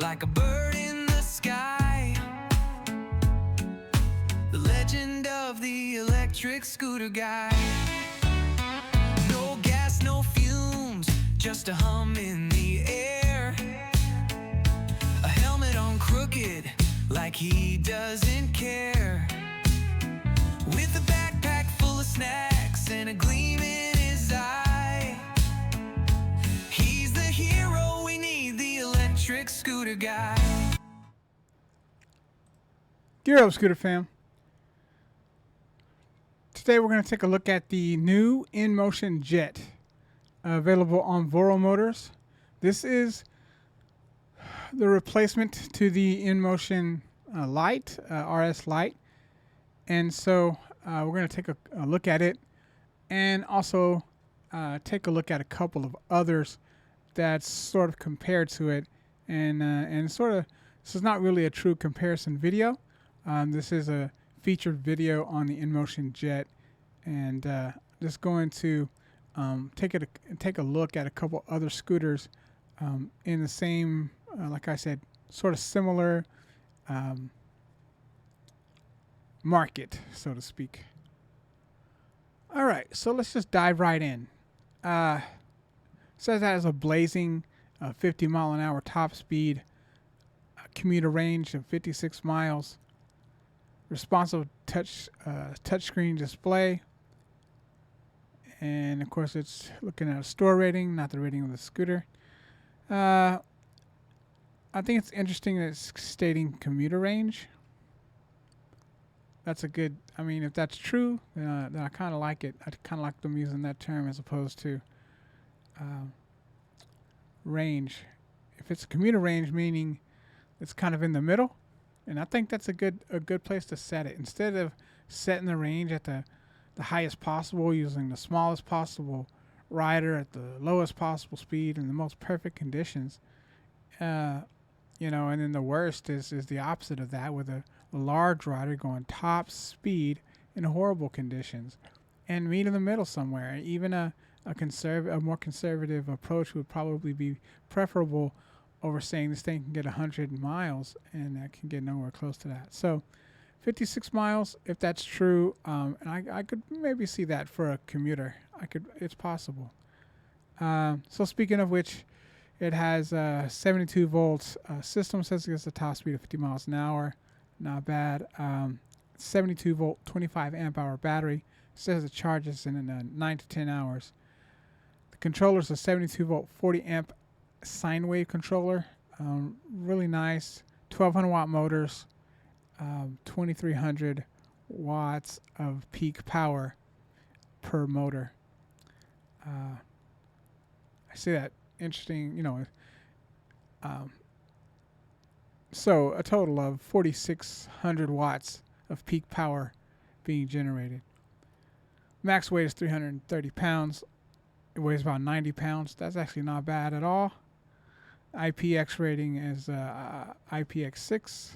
like a bird in the sky. The legend of the electric scooter guy. No gas, no fumes, just a hum in the air. A helmet on crooked, like he doesn't care. With a backpack full of snacks and a gleam in his eye. He's the hero we need, the electric scooter guy. Gear up, Scooter fam. Today we're going to take a look at the new InMotion Jet, available on Voro Motors. This is the replacement to the InMotion Lite, RS Lite. And so we're going to take a look at it, and also take a look at a couple of others that's sort of compared to it. And sort of, this is not really a true comparison video. This is a featured video on the InMotion Jet, and just going to take a look at a couple other scooters in the same, like I said, sort of similar market, so to speak. All right, so let's just dive right in. Says that has a blazing 50 mile an hour top speed, commuter range of 56 miles, responsive touchscreen display, and of course it's looking at a store rating, not the rating of the scooter. I think it's interesting that it's stating commuter range. That's a good, I mean, if that's true, then I kind of like it. I kind of like them using that term as opposed to range. If it's a commuter range, meaning it's kind of in the middle, and I think that's a good place to set it. Instead of setting the range at the highest possible, using the smallest possible rider at the lowest possible speed and the most perfect conditions, and then the worst is the opposite of that, with a large rider going top speed in horrible conditions, and meet in the middle somewhere. Even a more conservative approach would probably be preferable over saying this thing can get 100 miles, and that can get nowhere close to that. So 56 miles, if that's true, and I could maybe see that for a commuter. It's possible. So speaking of which, it has a 72 volts system. Says it gets a top speed of 50 miles an hour. Not bad. 72 volt, 25 amp hour battery. Says it charges in 9 to 10 hours. The controller is a 72 volt, 40 amp sine wave controller. Really nice. 1200 watt motors. 2300 watts of peak power per motor. I see that. Interesting, so a total of 4,600 watts of peak power being generated. Max weight is 330 pounds. It weighs about 90 pounds. That's actually not bad at all. IPX rating is IPX6.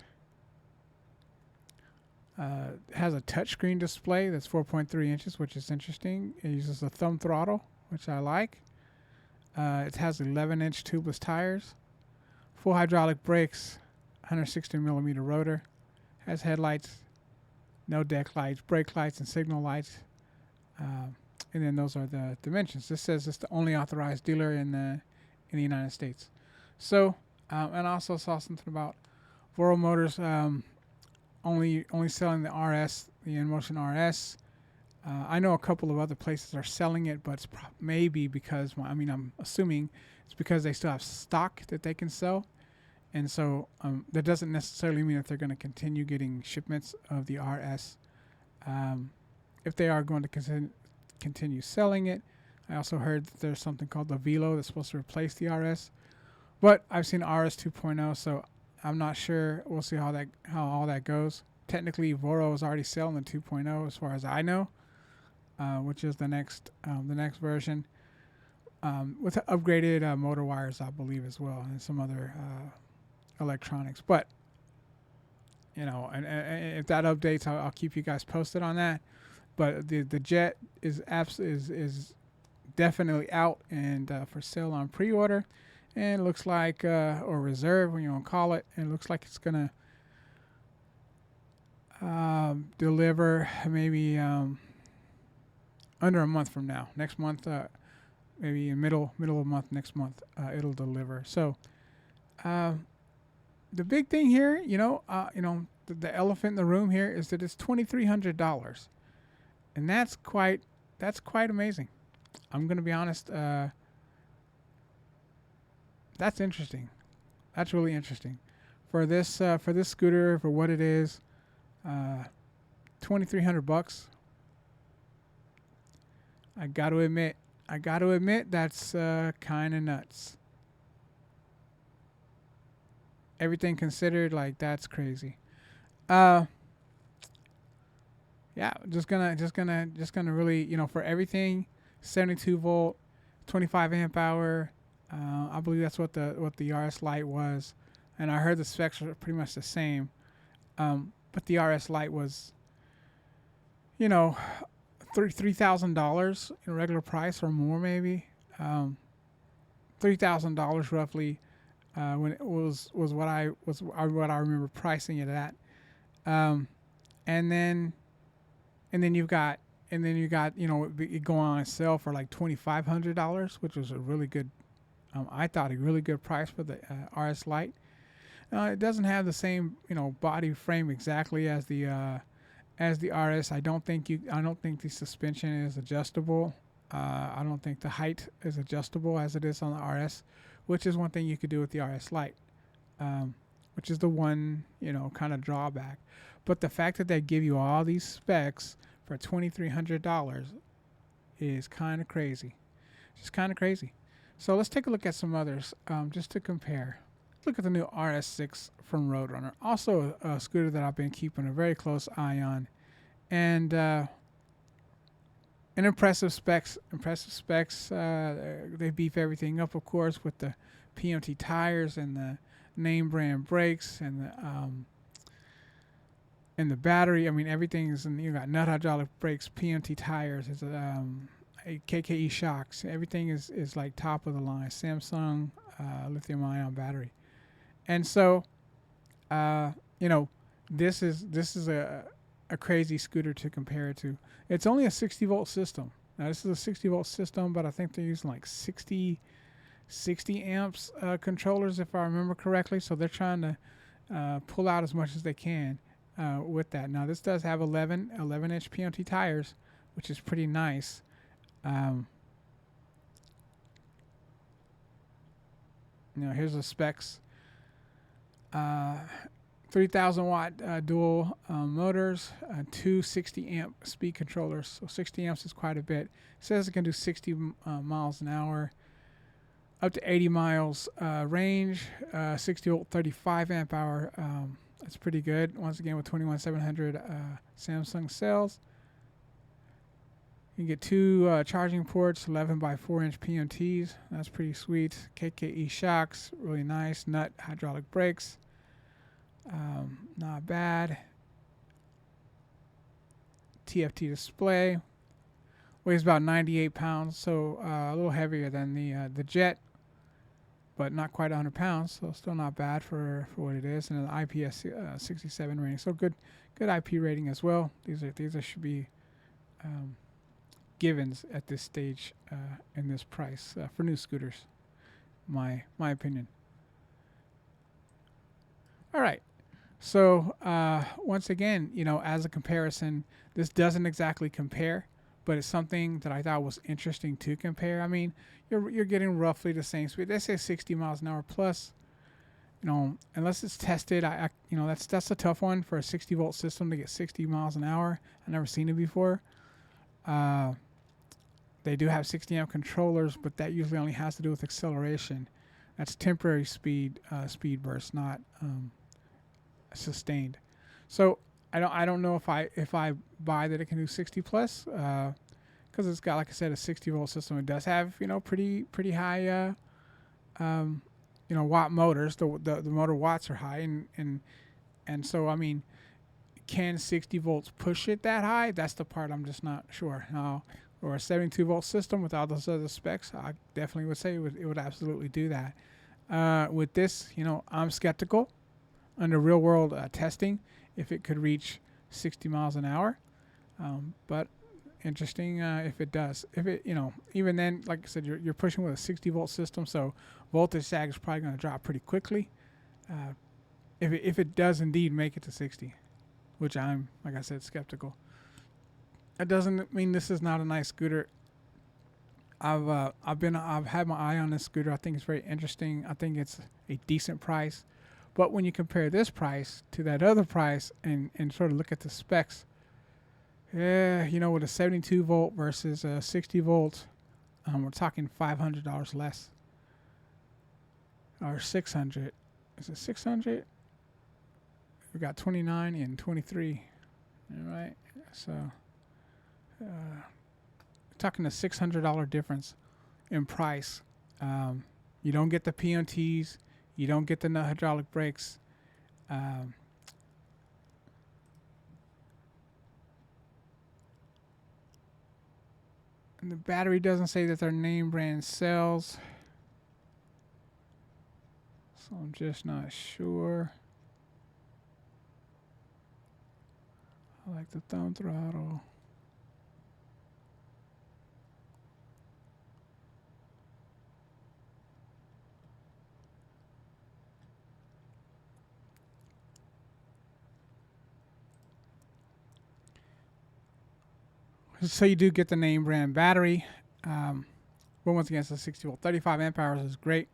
Has a touchscreen display that's 4.3 inches, which is interesting. It uses a thumb throttle, which I like. It has 11-inch tubeless tires, full hydraulic brakes, 160 millimeter rotor, has headlights, no deck lights, brake lights, and signal lights. And then those are the dimensions. This says it's the only authorized dealer in the United States. So, and I also saw something about Voro Motors only selling the RS, the InMotion RS. I know a couple of other places are selling it, but it's maybe because, I'm assuming it's because they still have stock that they can sell. And so that doesn't necessarily mean that they're going to continue getting shipments of the RS. If they are going to continue selling it, I also heard that there's something called the Velo that's supposed to replace the RS. But I've seen RS 2.0, so I'm not sure. We'll see how all that goes. Technically, Voro is already selling the 2.0 as far as I know. Which is the next version, with upgraded motor wires, I believe, as well, and some other electronics. But and if that updates, I'll keep you guys posted on that. But the Jet is definitely out and for sale on pre-order, and it looks like or reserve, when you want to call it, and it looks like it's gonna deliver maybe under a month from now. Next month, maybe in middle of the month next month, it'll deliver. So the big thing here, the elephant in the room here is that it's $2,300, and that's quite amazing. I'm gonna be honest. That's interesting. That's really interesting for this scooter, for what it is. $2,300. I got to admit that's kind of nuts. Everything considered, like, that's crazy. Yeah, just gonna really, for everything, 72 volt, 25 amp hour. I believe that's what the RS Lite was, and I heard the specs are pretty much the same. But the RS Lite was, $3,000 in regular price or more, maybe. $3,000 roughly, when it was what I remember pricing it at. And then you got it going on sale for like $2,500, which was a really good. I thought a really good price for the RS Lite. It doesn't have the same body frame exactly as the RS. I don't think the suspension is adjustable. I don't think the height is adjustable as it is on the RS, which is one thing you could do with the RS Lite, which is the one kind of drawback. But the fact that they give you all these specs for $2,300 is kind of crazy. Just kind of crazy. So let's take a look at some others, just to compare. Look at the new RS6 from Roadrunner. Also a scooter that I've been keeping a very close eye on. And impressive specs. They beef everything up, of course, with the PMT tires and the name brand brakes and the battery. I mean, everything is you got nut hydraulic brakes, PMT tires. It's KKE shocks. Everything is like top of the line. Samsung lithium ion battery. And so, this is a crazy scooter to compare it to. It's only a 60 volt system. Now this is a 60 volt system, but I think they're using like 60 amps controllers, if I remember correctly. So they're trying to pull out as much as they can with that. Now this does have 11 inch PMT tires, which is pretty nice. Here's the specs. 3,000 watt dual motors, 2 60 amp speed controllers. So 60 amps is quite a bit. It says it can do 60 miles an hour, up to 80 miles range, 60 volt, 35 amp hour. That's pretty good. Once again, with 21700 Samsung cells. You can get 2 charging ports, 11 by 4 inch PMTs. That's pretty sweet. KKE shocks, really nice. Nut hydraulic brakes. Not bad. TFT display. Weighs about 98 pounds, so a little heavier than the Jet, but not quite 100 pounds, so still not bad for what it is. And an IPS 67 rating, so good IP rating as well. These should be givens at this stage in this price for new scooters. My opinion. All right. So once again, as a comparison, this doesn't exactly compare, but it's something that I thought was interesting to compare. I mean, you're getting roughly the same speed. They say 60 miles an hour plus. Unless it's tested, that's a tough one for a 60 volt system to get 60 miles an hour. I've never seen it before. They do have 60 amp controllers, but that usually only has to do with acceleration. That's temporary speed burst, not sustained. So I don't know if I buy that it can do 60 plus, because it's got, like I said, a 60 volt system. It does have pretty high watt motors. The motor watts are high, and so I mean, can 60 volts push it that high? That's the part I'm just not sure. Or a 72 volt system with all those other specs, I definitely would say it would absolutely do that. With this, I'm skeptical under real world testing if it could reach 60 miles an hour. But interesting if it does. If it, even then, like I said, you're pushing with a 60 volt system, so voltage sag is probably going to drop pretty quickly. If it does indeed make it to 60, which I'm, like I said, skeptical. That doesn't mean this is not a nice scooter. I've had my eye on this scooter. I think it's very interesting. I think it's a decent price. But when you compare this price to that other price and sort of look at the specs, with a 72 volt versus a 60 volt, we're talking $500 less. Or 600. Is it 600? We got 29 and 23. All right. So, talking a $600 difference in price. You don't get the PMTs. You don't get the nut hydraulic brakes. And the battery doesn't say that they're name brand cells. So I'm just not sure. I like the thumb throttle. So you do get the name brand battery. But once again, it's a 60 volt. 35 amp hours is great.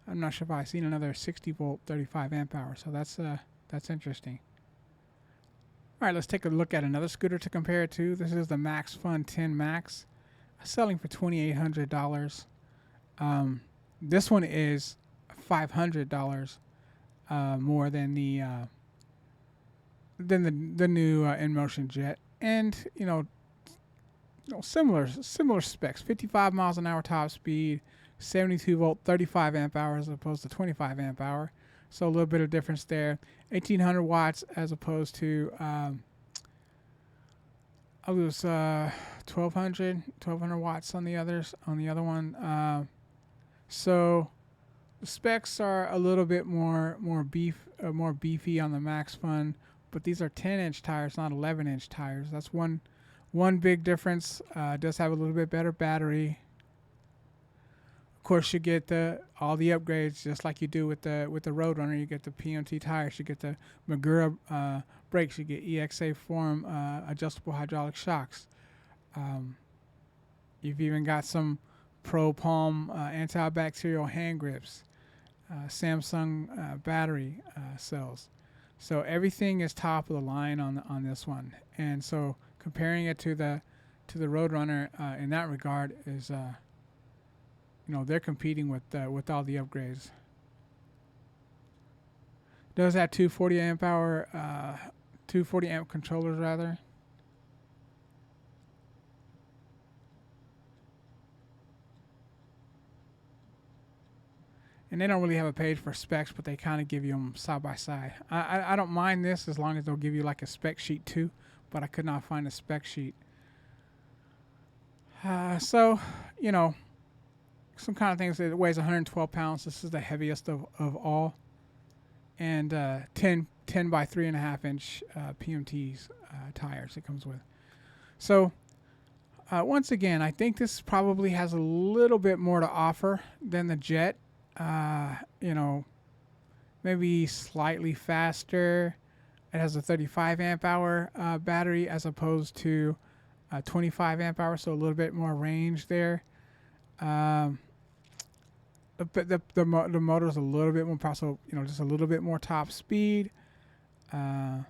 I'm not sure if I've seen another 60 volt 35 amp hour. So that's interesting. All right, let's take a look at another scooter to compare it to. This is the Maxfun 10 Max, selling for $2,800. This one is $500 more than the new InMotion Jet, and similar specs. 55 miles an hour top speed, 72 volt, 35 amp hours as opposed to 25 amp hour. So a little bit of difference there. 1800 watts as opposed to I was 1200 watts on the other one. So the specs are a little bit more beefy on the Maxfun, but these are 10-inch tires, not 11-inch tires. That's one big difference. It does have a little bit better battery. Of course, you get all the upgrades just like you do with the Roadrunner. You get the PMT tires, you get the Magura brakes, you get EXA form adjustable hydraulic shocks. You've even got some Pro Palm antibacterial hand grips, Samsung battery cells. So everything is top of the line on this one. And so comparing it to the Roadrunner in that regard is they're competing with all the upgrades. Does have 240 amp controllers rather. And they don't really have a page for specs, but they kind of give you them side by side. I don't mind this as long as they'll give you like a spec sheet too, but I could not find a spec sheet. So some kind of things. It weighs 112 pounds. This is the heaviest of all. And 10 by 3.5 inch PMTs tires it comes with. So once again, I think this probably has a little bit more to offer than the Jet. Maybe slightly faster. It has a 35 amp hour battery as opposed to 25 amp hour, so a little bit more range there. But the motor's a little bit more powerful, just a little bit more top speed. And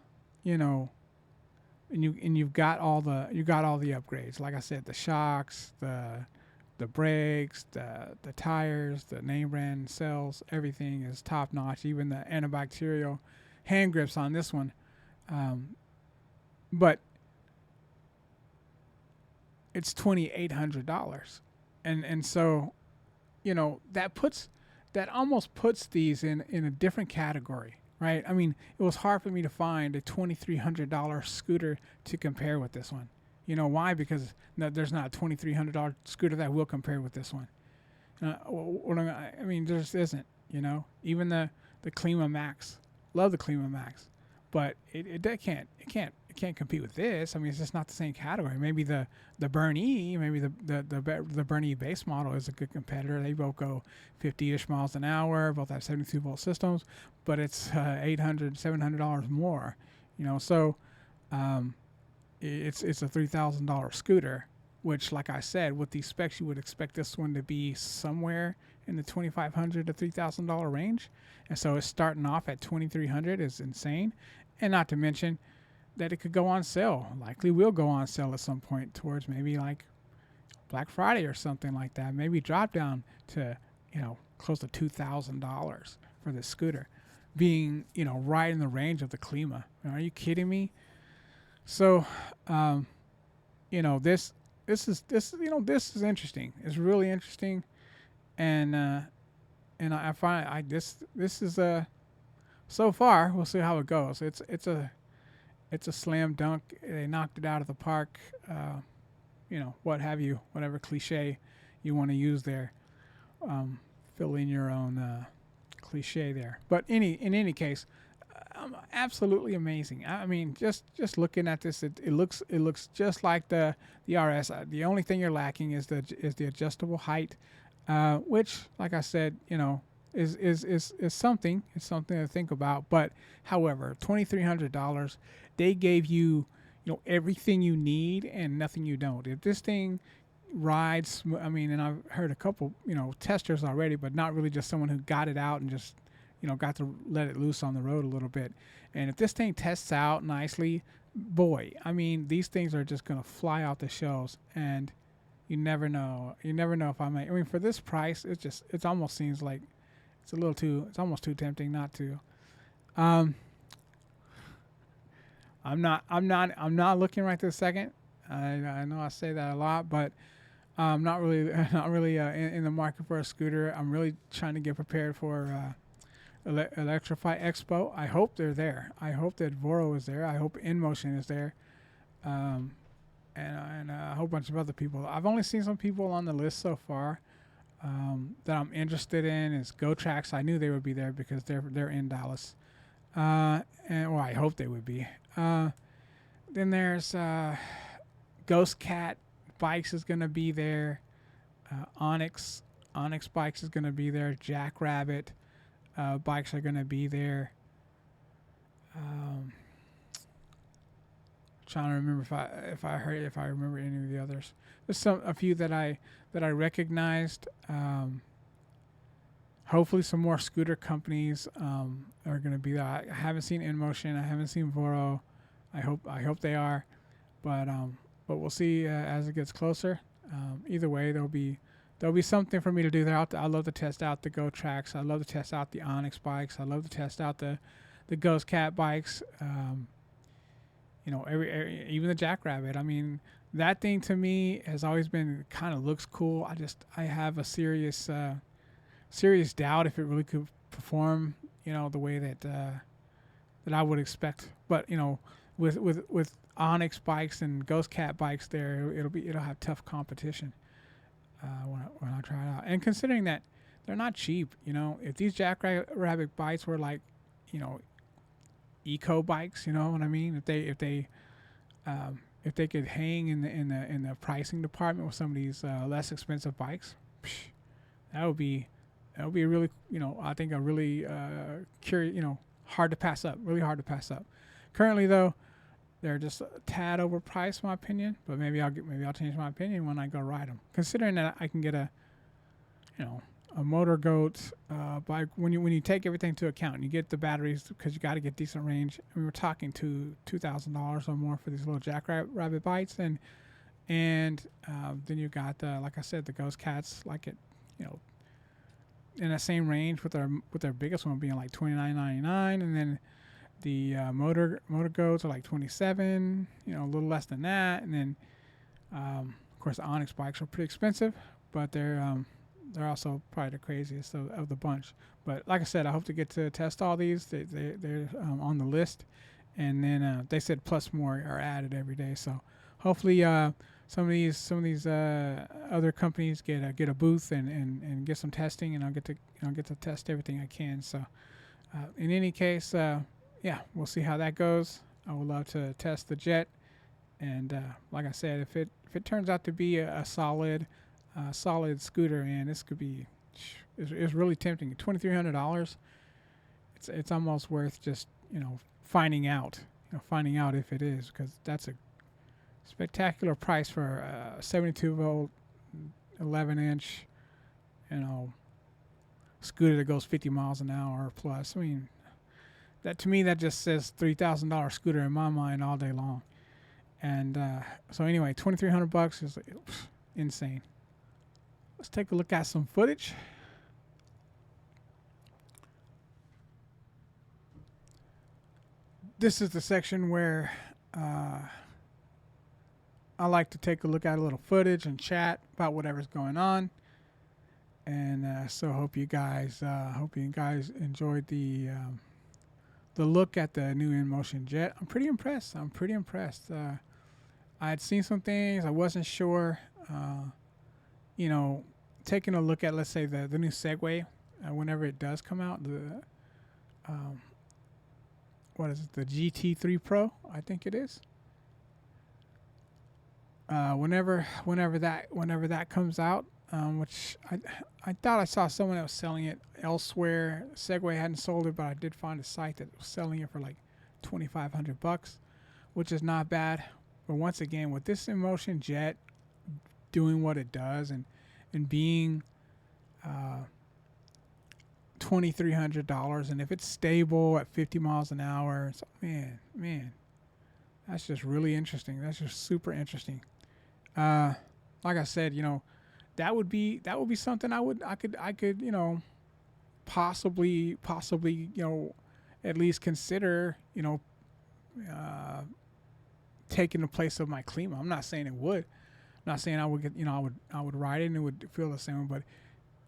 you've got all the upgrades. Like I said, the shocks, the brakes, the tires, the name brand cells, everything is top notch. Even the antibacterial hand grips on this one. But it's $2,800, and so that almost puts these in a different category, right? I mean, it was hard for me to find a $2,300 scooter to compare with this one. You know why? Because there's not a $2,300 scooter that will compare with this one. There just isn't. Even the Klima Max, love the Klima Max, but it can't compete with this. I mean, it's just not the same category. Maybe the Burn E, maybe the Burn E base model is a good competitor. They both go 50-ish miles an hour, both have 72 volt systems, but it's $800, $700 more. So it's a $3,000 scooter, which, like I said, with these specs, you would expect this one to be somewhere in the $2,500 to $3,000 range. And so it's starting off at $2,300 is insane. And not to mention that it could go on sale. Likely will go on sale at some point towards maybe like Black Friday or something like that. Maybe drop down to, close to $2,000 for this scooter, being, right in the range of the Klima. Are you kidding me? So, this is interesting. It's really interesting. And I find this is so far, we'll see how it goes. It's a slam dunk. They knocked it out of the park. What have you, whatever cliche you want to use there. Fill in your own cliche there. But in any case, absolutely amazing. I mean, just looking at this, it looks just like the RS. The only thing you're lacking is the adjustable height, which, like I said, is something. It's something to think about. But however, $2,300, they gave you everything you need and nothing you don't. If this thing rides, I mean, and I've heard a couple testers already, but not really just someone who got it out and just got to let it loose on the road a little bit. And if this thing tests out nicely, boy, I mean, these things are just gonna fly off the shelves, and you never know. You never know if I mean, for this price, it almost seems like it's almost too tempting not to. I'm not looking right this second. I know I say that a lot, but I'm not really in the market for a scooter. I'm really trying to get prepared for Electrify Expo. I hope they're there. I hope that Voro is there. I hope InMotion is there, and a whole bunch of other people. I've only seen some people on the list so far that I'm interested in. Is GoTrax. I knew they would be there because they're in Dallas, I hope they would be. Then there's Ghost Cat Bikes is gonna be there. Onyx Bikes is gonna be there. Jackrabbit bikes are gonna be there. Trying to remember if I remember any of the others. There's a few that I recognized. Hopefully some more scooter companies are gonna be there. I haven't seen InMotion. I haven't seen Voro. I hope they are, but we'll see as it gets closer. Either way, there'll be something for me to do there. I love to test out the GoTrax. I love to test out the Onyx bikes. I love to test out the Ghost Cat bikes. Even the Jackrabbit. I mean, that thing to me has always been kind of looks cool. I have a serious doubt if it really could perform, the way that I would expect. But with Onyx bikes and Ghost Cat bikes, it'll have tough competition when I try it out. And considering that they're not cheap, if these Jackrabbit bikes were like, eco bikes, you know what I mean? If they could hang in the pricing department with some of these less expensive bikes, that would be a really, I think a really hard to pass up. Really hard to pass up. Currently though, they're just a tad overpriced, in my opinion. But maybe I'll change my opinion when I go ride them. Considering that I can get a Motor Goat bike when you take everything into account, and you get the batteries because you got to get decent range. I mean, we're talking $2,000 or more for these little Jackrabbit bikes, and then you got like I said, the Ghost Cats, like it, in the same range with their biggest one being like $29.99, and then the motor Goats are like $27, a little less than that, and then of course the Onyx bikes are pretty expensive, but they're also probably the craziest of the bunch. But like I said, I hope to get to test all these. They're on the list, and then they said plus more are added every day. So hopefully some of these other companies get a booth and get some testing, and I'll get to test everything I can. So in any case, yeah, we'll see how that goes. I would love to test the Jet, and like I said, if it turns out to be a solid scooter, man, this could be it's really tempting. $2,300. It's almost worth just finding out if it is, because that's a spectacular price for a 72 volt 11 inch scooter that goes 50 miles an hour or plus. I mean, that to me that just says $3,000 scooter in my mind all day long. And so anyway, $2,300 is insane. Let's take a look at some footage. This is the section where I like to take a look at a little footage and chat about whatever's going on. And so hope you guys enjoyed the look at the new InMotion Jet. I'm pretty impressed. I had seen some things I wasn't sure. Taking a look at, let's say, the new Segway, whenever it does come out, the what is it, the GT3 Pro, I think it is. Whenever that comes out, which I thought I saw someone that was selling it elsewhere. Segway hadn't sold it, but I did find a site that was selling it for like $2,500, which is not bad. But once again, with this InMotion Jet doing what it does and being $2,300, and if it's stable at 50 miles an hour, it's, man, that's just really interesting. That's just super interesting. Like I said, that would be something I could possibly at least consider taking the place of my Klima. I'm not saying it would. I'm not saying I would get I would ride it and it would feel the same, but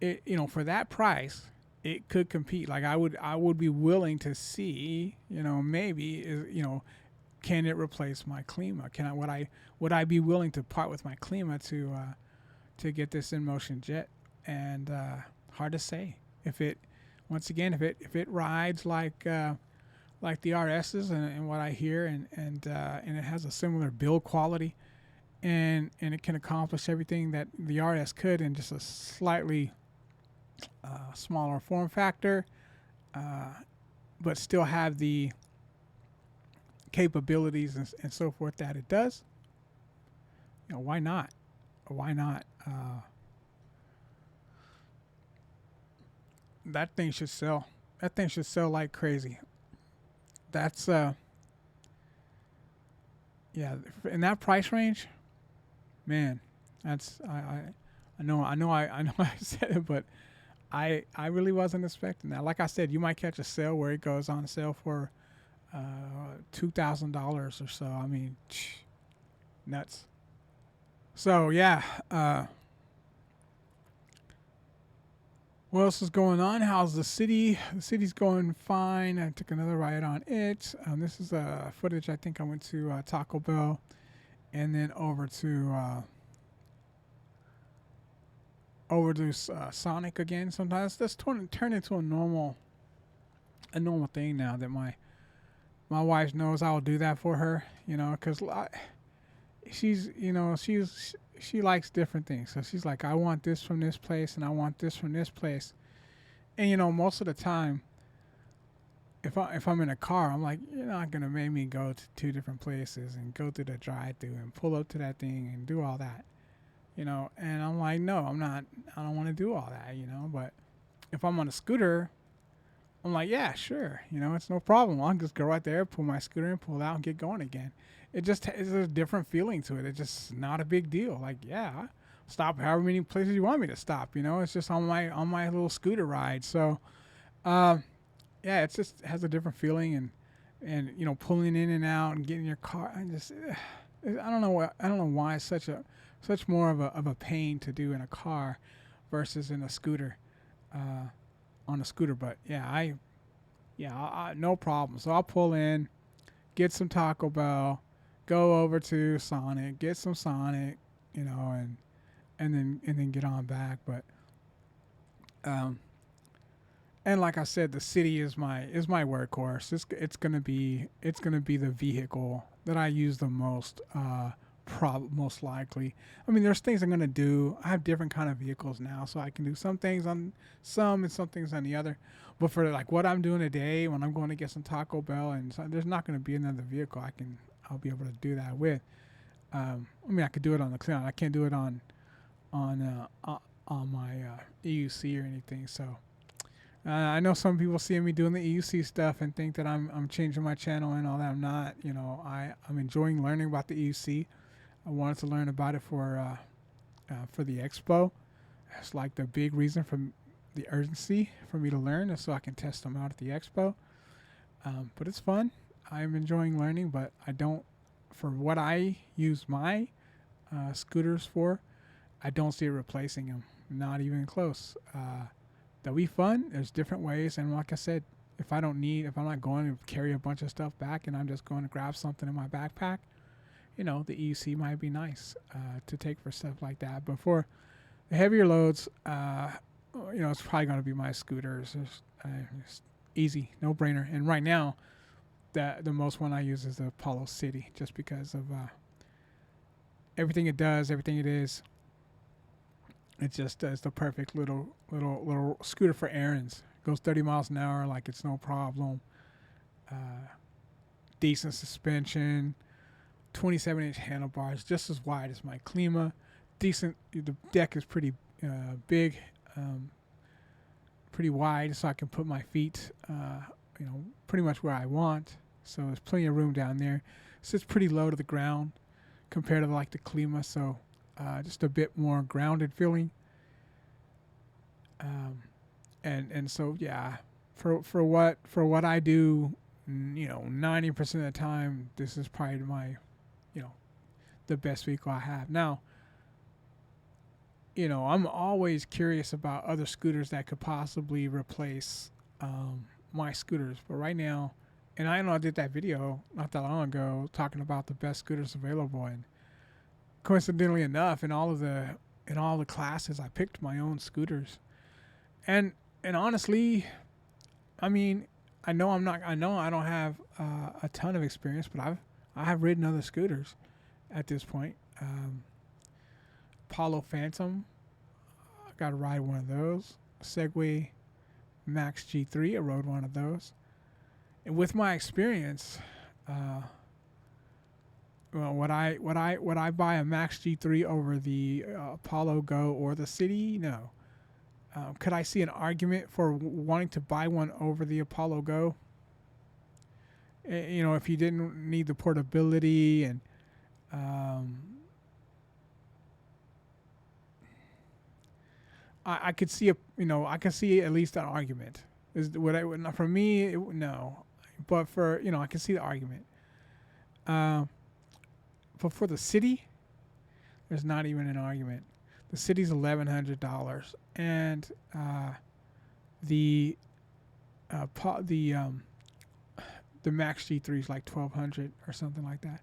it for that price it could compete. Like I would be willing to see maybe can it replace my Klima? Would I be willing to part with my Klima to get this InMotion Jet? And hard to say. If it rides like the RSs and what I hear, and it has a similar build quality, and it can accomplish everything that the RS could in just a slightly smaller form factor, but still have the capabilities and so forth that it does. Why not? That thing should sell. That thing should sell like crazy. That's in that price range, man. That's I know I said it, but I really wasn't expecting that. Like I said, you might catch a sale where it goes on sale for $2,000 or so. I mean, nuts. So yeah, what else is going on? How's the city? The city's going fine. I took another ride on it. This is footage. I think I went to Taco Bell, and then over to Sonic again. Sometimes that's turned into a normal thing now that my wife knows I will do that for her. Because she likes different things. So she's like, I want this from this place, and I want this from this place. And most of the time, if I'm in a car, I'm like, you're not gonna make me go to two different places and go through the drive-through and pull up to that thing and do all that. And I'm like, no, I'm not. I don't want to do all that. But if I'm on a scooter, I'm like, yeah, sure. It's no problem. I'll just go right there, pull my scooter and pull it out and get going again. It just is a different feeling to it. It's just not a big deal. Like, yeah, stop however many places you want me to stop. It's just on my little scooter ride. So, yeah, it just has a different feeling, and pulling in and out and getting your car. I don't know why it's such more of a pain to do in a car versus in a scooter, on a scooter. But yeah, I no problem. So I'll pull in, get some Taco Bell, go over to Sonic, get some Sonic, and then get on back. But um, and like I said, the city is my workhorse. It's gonna be the vehicle that I use the most. Most likely. I mean, there's things I'm gonna do. I have different kind of vehicles now, so I can do some things on some and some things on the other. But for like what I'm doing today, when I'm going to get some Taco Bell, and so, there's not going to be another vehicle I'll be able to do that with. I mean, I could do it on the Cleon. I can't do it on my EUC or anything. So I know some people see me doing the EUC stuff and think that I'm changing my channel and all that. I'm not. I'm enjoying learning about the EUC. I wanted to learn about it for the expo. It's like the big reason for the urgency for me to learn is so I can test them out at the expo. But it's fun. I'm enjoying learning, but I don't, for what I use my scooters for, I don't see it replacing them. Not even close. That'll be fun. There's different ways. And like I said, if I'm not going to carry a bunch of stuff back and I'm just going to grab something in my backpack, the EUC might be nice to take for stuff like that. But for the heavier loads, it's probably going to be my scooters. It's easy, no brainer. And right now, the most one I use is the Apollo City, just because of everything it does, everything it is. It just does the perfect little scooter for errands. Goes 30 miles an hour like it's no problem. Decent suspension. 27-inch handlebars, just as wide as my Klima. Decent. The deck is pretty big, pretty wide, so I can put my feet, pretty much where I want. So there's plenty of room down there. Sits pretty low to the ground compared to like the Klima, so just a bit more grounded feeling. And so yeah, for what I do, 90% of the time, this is probably my the best vehicle I have. Now, I'm always curious about other scooters that could possibly replace my scooters. But right now, and I know I did that video not that long ago talking about the best scooters available, and coincidentally enough, in all the classes, I picked my own scooters. And honestly, I mean, I know I don't have a ton of experience, but I have ridden other scooters at this point. Apollo Phantom, I got to ride one of those. Segway Max G3, I rode one of those. And with my experience, would I buy a Max G3 over the Apollo Go or the City? No. Could I see an argument for wanting to buy one over the Apollo Go? If you didn't need the portability and I could see I could see at least an argument. For me? No, but for I can see the argument. But for the City, there's not even an argument. The City's $1,100, and the Max G3 is like $1,200 or something like that.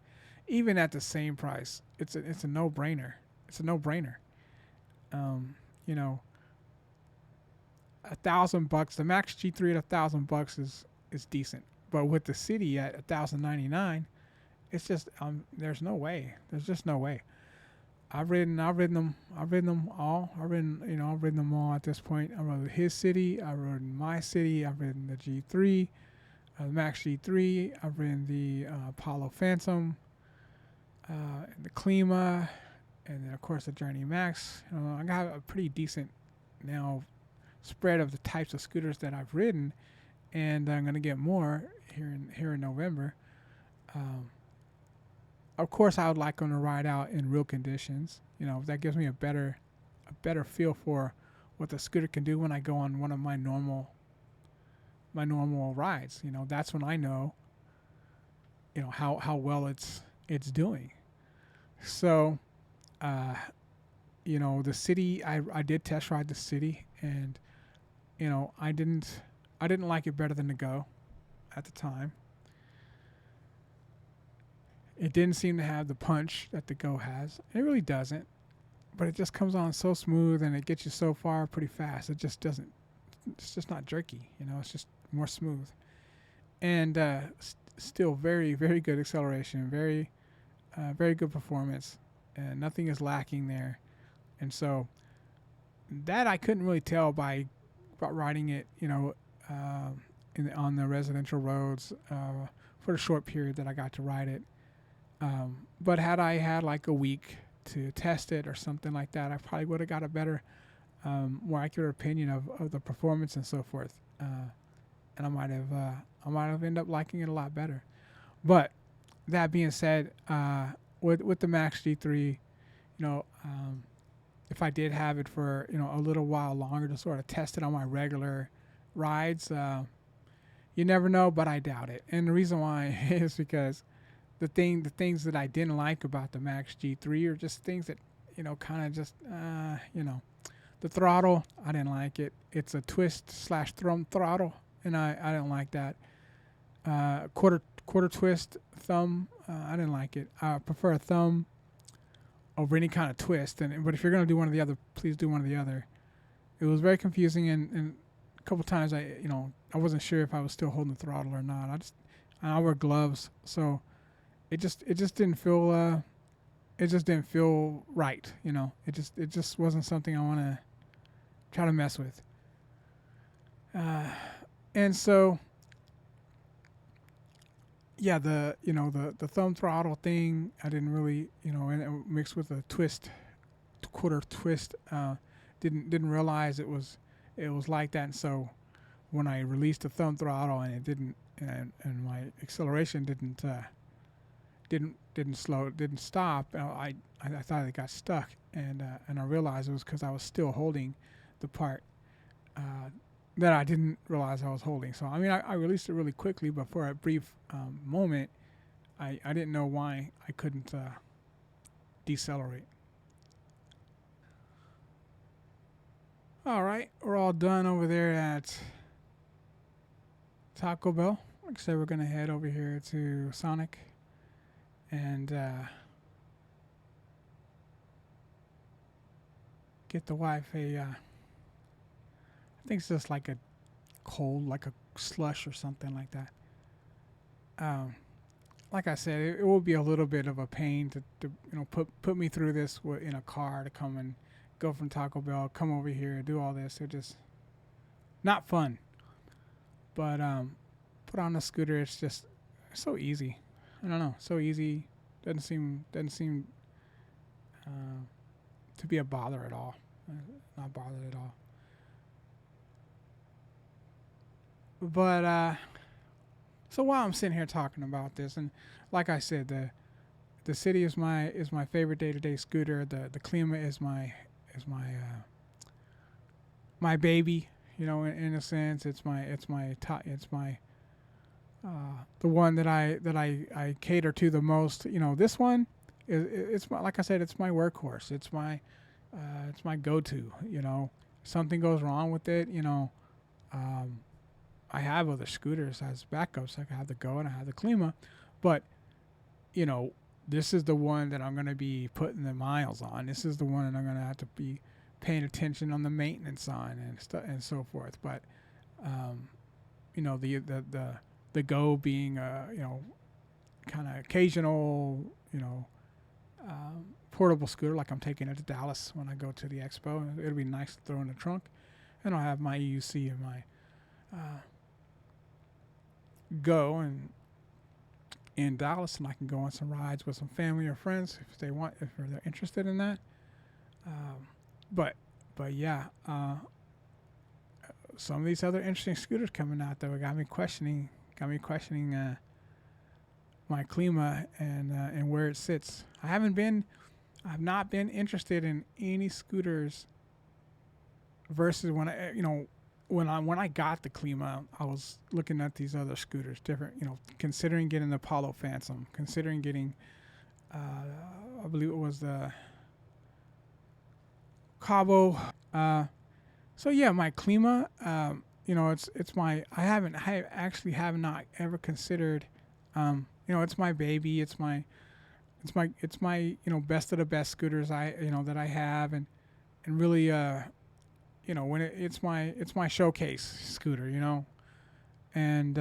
Even at the same price, it's a no-brainer. It's a no-brainer. $1,000. The Max G3 at $1,000 is decent, but with the City at $1,099, it's just there's no way. There's just no way. I've ridden them all. I've ridden them all at this point. I rode his City. I rode my City. I've ridden the G3, the Max G3. I've ridden the Apollo Phantom, and the Klima, and then of course the Journey Max. I got a pretty decent now spread of the types of scooters that I've ridden, and I'm gonna get more here in November. Of course, I would like them to ride out in real conditions. That gives me a better feel for what the scooter can do when I go on one of my normal rides. That's when I know, how well it's doing. So, the City, I did test ride the City, and I didn't like it better than the Go at the time. It didn't seem to have the punch that the Go has. It really doesn't. but it just comes on so smooth and it gets you so far pretty fast. It just doesn't. It's just not jerky. It's just more smooth, and still very very good acceleration. Very good performance, and nothing is lacking there. And so that I couldn't really tell by riding it, on the residential roads for the short period that I got to ride it. But had I had like a week to test it or something like that, I probably would have got a better, more accurate opinion of the performance and so forth. And I might have ended up liking it a lot better. But that being said, with the Max G3, if I did have it for a little while longer to sort of test it on my regular rides, you never know, but I doubt it. And the reason why is because the things that I didn't like about the Max G3 are just things that kind of just the throttle. I didn't like it. It's a twist/thumb throttle, and I don't like that. Quarter twist thumb. I didn't like it. I prefer a thumb over any kind of twist. But if you're gonna do one or the other, please do one or the other. It was very confusing, and a couple times I wasn't sure if I was still holding the throttle or not. I wear gloves, so it just didn't feel right. It just wasn't something I want to try to mess with. And so yeah, the thumb throttle thing, I didn't really, and it mixed with a quarter twist, didn't realize it was like that. And so when I released the thumb throttle and it didn't, and my acceleration didn't stop, I thought it got stuck, and I realized it was because I was still holding the part that I didn't realize I was holding. So I released it really quickly, but for a brief moment, I didn't know why I couldn't decelerate. All right, we're all done over there at Taco Bell. Like I said, we're gonna head over here to Sonic and get the wife I think it's just like a cold, like a slush or something like that. Like I said, it will be a little bit of a pain to put me through this in a car to come and go from Taco Bell, come over here, do all this. It's just not fun. But put on the scooter, it's just so easy. I don't know, so easy. Doesn't seem to be a bother at all. Not bothered at all. But so while I'm sitting here talking about this, and like I said, the city is my favorite day-to-day scooter. The Klima is my my baby. In a sense, it's my the one that I cater to the most. This one it's my, like I said, it's my workhorse. It's my go-to. Something goes wrong with it. I have other scooters as backups. Like I have the Go and I have the Klima, but this is the one that I'm going to be putting the miles on. This is the one that I'm going to have to be paying attention on the maintenance on and so forth. But the Go being kind of occasional portable scooter, like I'm taking it to Dallas when I go to the expo. It'll be nice to throw in the trunk, and I'll have my EUC and my Go and in Dallas, and I can go on some rides with some family or friends if they're interested in that. But yeah, some of these other interesting scooters coming out though got me questioning my Klima and where it sits. I've not been interested in any scooters versus when I got the Klima, I was looking at these other scooters, different, considering getting the Apollo Phantom, considering getting, I believe it was the Cabo. So yeah, my Klima, it's my, I actually have not ever considered, it's my baby. It's my, it's my best of the best scooters that I have, and really when it's my showcase scooter, and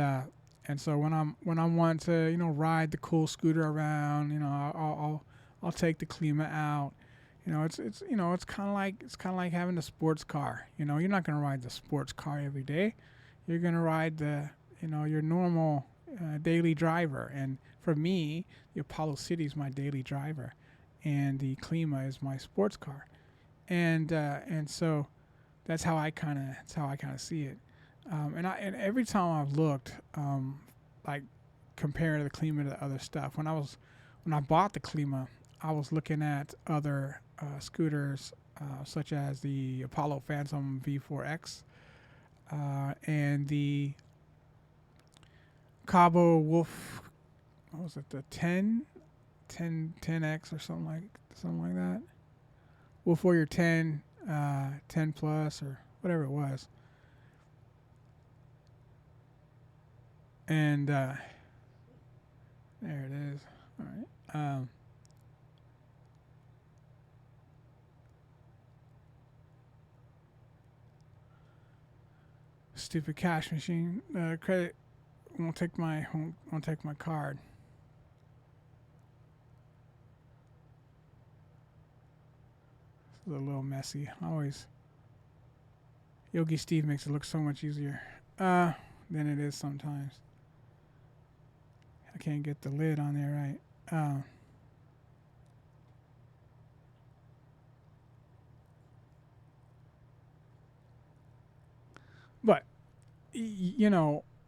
so when I want to ride the cool scooter around, I'll take the Klima out. It's kind of like having a sports car. You're not gonna ride the sports car every day. You're gonna ride your normal daily driver. And for me, the Apollo City is my daily driver, and the Klima is my sports car. And so that's how I kind of see it. And every time I've looked, like comparing the Klima to the other stuff, when I bought the Klima, I was looking at other scooters such as the Apollo Phantom V4X and the Cabo Wolf. What was it? The 10X or something like that. Wolf Warrior 10, 10 plus or whatever it was. And there it is. All right. Stupid cash machine. Credit won't take my card. It's a little messy. Always. Yogi Steve makes it look so much easier than it is sometimes. I can't get the lid on there right. But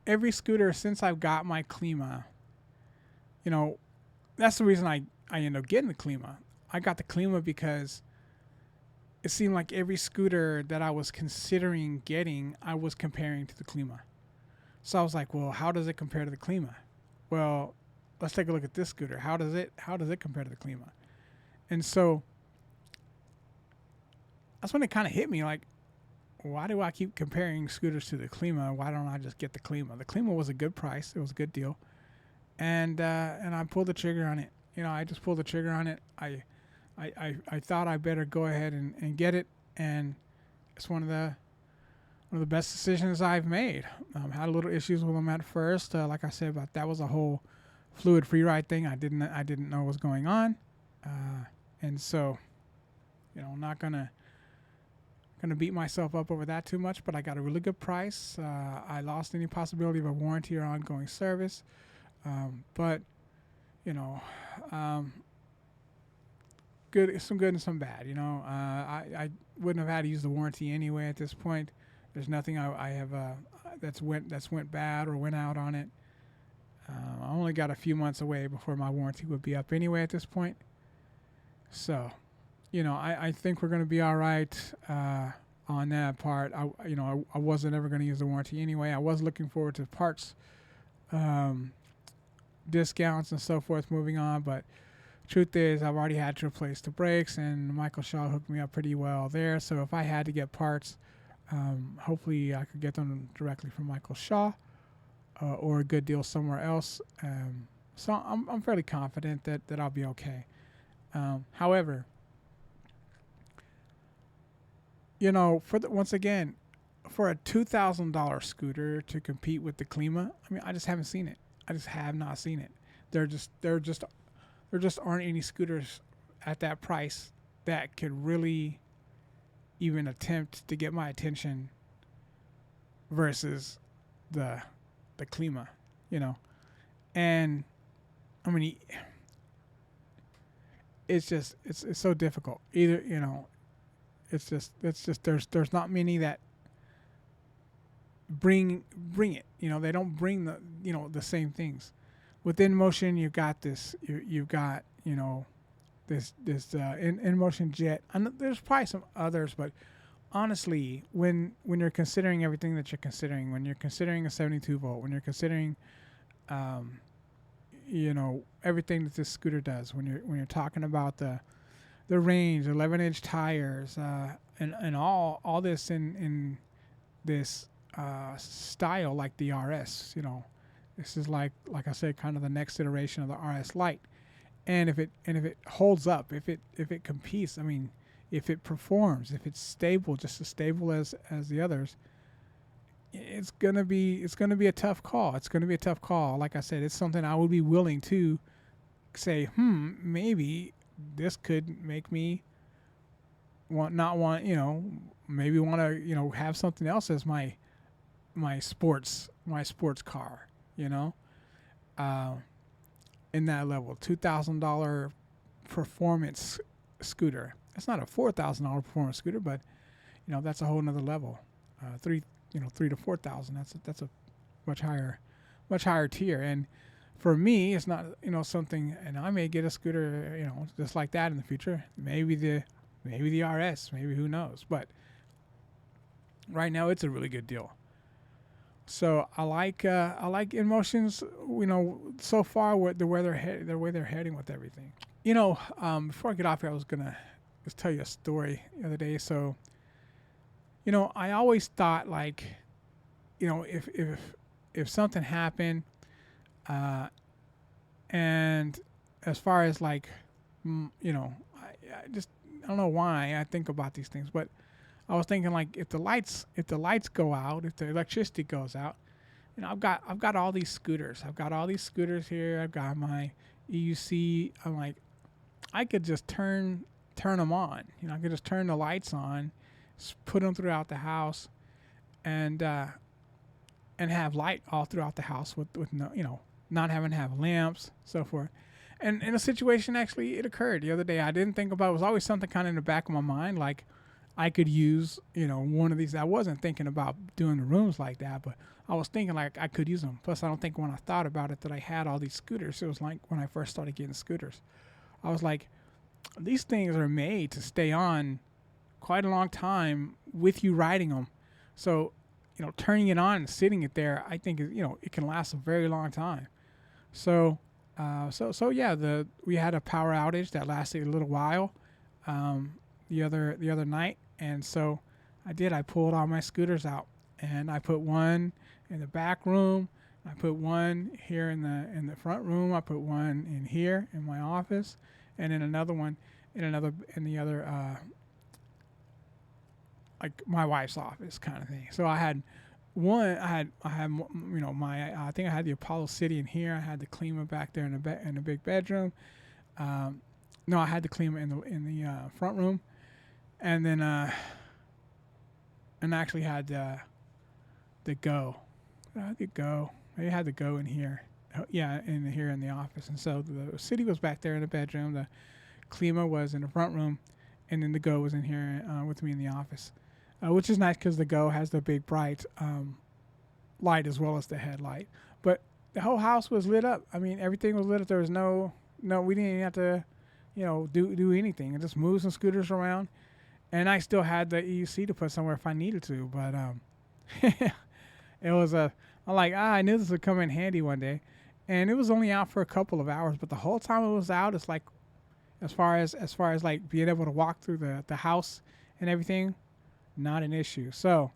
every scooter since I've got my Klima, that's the reason I ended up getting the Klima. I got the Klima because it seemed like every scooter that I was considering getting, I was comparing to the Klima. So I was like, well, how does it compare to the Klima? Well, let's take a look at this scooter. How does it compare to the Klima? And so that's when it kind of hit me, like, why do I keep comparing scooters to the Klima? Why don't I just get the Klima? The Klima was a good price. It was a good deal. And I pulled the trigger on it. I just pulled the trigger on it. I thought I better go ahead and get it, and it's one of the best decisions I've made. Had a little issues with them at first, like I said, but that was a whole fluid free ride thing. I didn't know what was going on, and so not gonna beat myself up over that too much. But I got a really good price. I lost any possibility of a warranty or ongoing service, but some good and some bad. I wouldn't have had to use the warranty anyway at this point. There's nothing I have that's went bad or went out on it. I only got a few months away before my warranty would be up anyway at this point. So, I think we're going to be all right on that part. I wasn't ever going to use the warranty anyway. I was looking forward to parts discounts and so forth moving on, but truth is I've already had to replace the brakes, and Michael Shaw hooked me up pretty well there. So if I had to get parts, hopefully I could get them directly from Michael Shaw or a good deal somewhere else. So I'm fairly confident that I'll be okay. However, once again, for a $2,000 scooter to compete with the Klima, I mean, I just haven't seen it. I just have not seen it. There just aren't any scooters at that price that could really even attempt to get my attention versus the Klima, and I mean, it's so difficult. Either it's just there's not many that bring it. They don't bring the same things. With InMotion, you've got this. You've got this InMotion Jet. And there's probably some others, but honestly, when you're considering everything that you're considering, when you're considering a 72 volt, when you're considering everything that this scooter does, when you're talking about the range, 11-inch tires, and all this in this style like the RS. This is like I said, kind of the next iteration of the RS Lite, And if it holds up, if it competes, I mean, if it performs, if it's stable, just as stable as the others, it's gonna be a tough call. It's gonna be a tough call. Like I said, it's something I would be willing to say, maybe this could make me maybe want to have something else as my sports car, in that level. $2,000 performance scooter. It's not a $4,000 performance scooter, but that's a whole nother level. $3,000 to $4,000. That's a much higher tier. And for me, it's not something. And I may get a scooter just like that in the future. Maybe the RS. Maybe, who knows? But right now, it's a really good deal. So I like InMotion's, so far the way they're heading with everything. Before I get off here, I was gonna just tell you a story the other day. So, I always thought, like, if something happened, and as far as, like, I don't know why I think about these things, but I was thinking, like, if the lights go out, if the electricity goes out, I've got all these scooters. I've got all these scooters here. I've got my EUC. I'm like, I could just turn them on. I could just turn the lights on, put them throughout the house, and have light all throughout the house with no, not having to have lamps, so forth. And in a situation, actually, it occurred the other day. I didn't think about it. It was always something kind of in the back of my mind, like I could use, one of these. I wasn't thinking about doing the rooms like that, but I was thinking, like, I could use them. Plus, I don't think when I thought about it that I had all these scooters. It was like when I first started getting scooters. I was like, these things are made to stay on quite a long time with you riding them. So, turning it on and sitting it there, I think, it can last a very long time. So, yeah, we had a power outage that lasted a little while the other night, and so I pulled all my scooters out, and I put one in the back room, I put one here in the front room, I put one in here in my office, and then another one in the other like my wife's office kind of thing. So I had one. I had my. I think I had the Apollo City in here. I had the Klima back there in the big bedroom. No, I had the Klima in the front room, and then and I actually had the Go. I had the Go in here. Yeah, here in the office. And so the City was back there in the bedroom. The Klima was in the front room, and then the Go was in here with me in the office. Which is nice because the Go has the big bright light as well as the headlight. But the whole house was lit up. I mean, everything was lit up. There was no, we didn't even have to, do anything. It just moved some scooters around, and I still had the EUC to put somewhere if I needed to. But it was I'm like, I knew this would come in handy one day, and it was only out for a couple of hours. But the whole time it was out, it's like, as far as like being able to walk through the house and everything, not an issue. So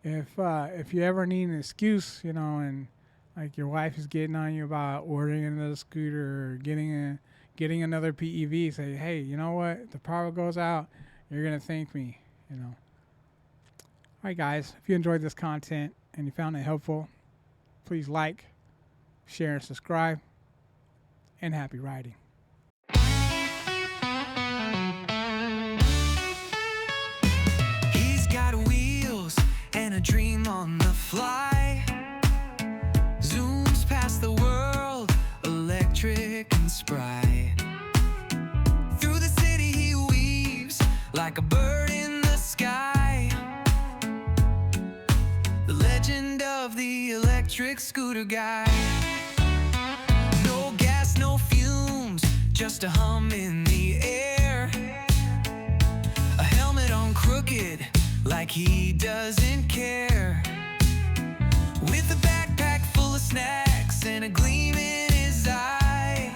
if you ever need an excuse, and like your wife is getting on you about ordering another scooter or getting another PEV, say, hey, you know what? If the power goes out, you're gonna thank me. All right, guys. If you enjoyed this content and you found it helpful, please like, share, and subscribe. And happy riding. A dream on the fly, zooms past the world, electric and spry. Through the city he weaves like a bird in the sky. The legend of the electric scooter guy. No gas, no fumes, just a hum in the air. A helmet on crooked, like he doesn't care. With a backpack full of snacks and a gleam in his eye.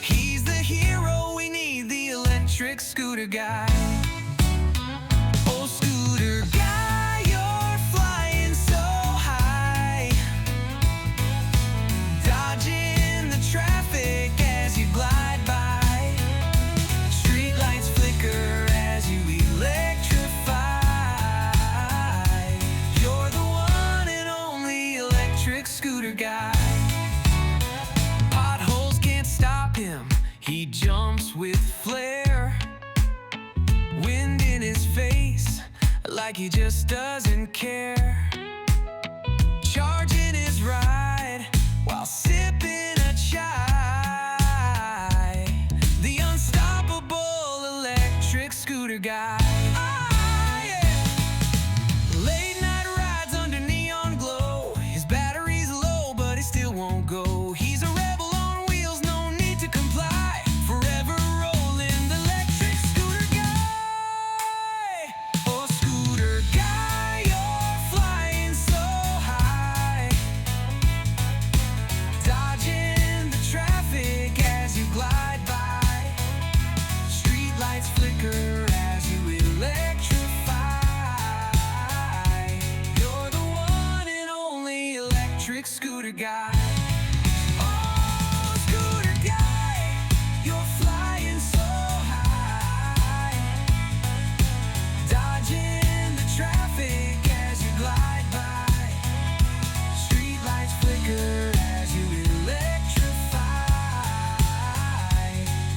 He's the hero we need, the electric scooter guy. Oh, scooter guy, you're flying so high, dodging the traffic as you like he just doesn't care. Charging his ride while sipping a chai. The unstoppable electric scooter guy. Ah, yeah. Late night rides under neon glow. His battery's low, but he still won't go. He's a rebel on wheels, no need to comply. Forever rolling, the electric scooter guy. Oh, scooter guy, you're flying so high, dodging the traffic as you glide by. Street lights flicker as you electrify. You're the one and only electric scooter guy. Oh, scooter guy, you're flying so high, dodging the traffic as you glide by. Street lights flicker as you electrify.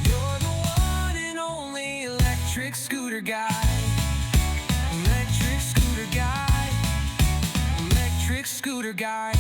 You're the one and only electric scooter guy. Electric scooter guy. Electric scooter guy.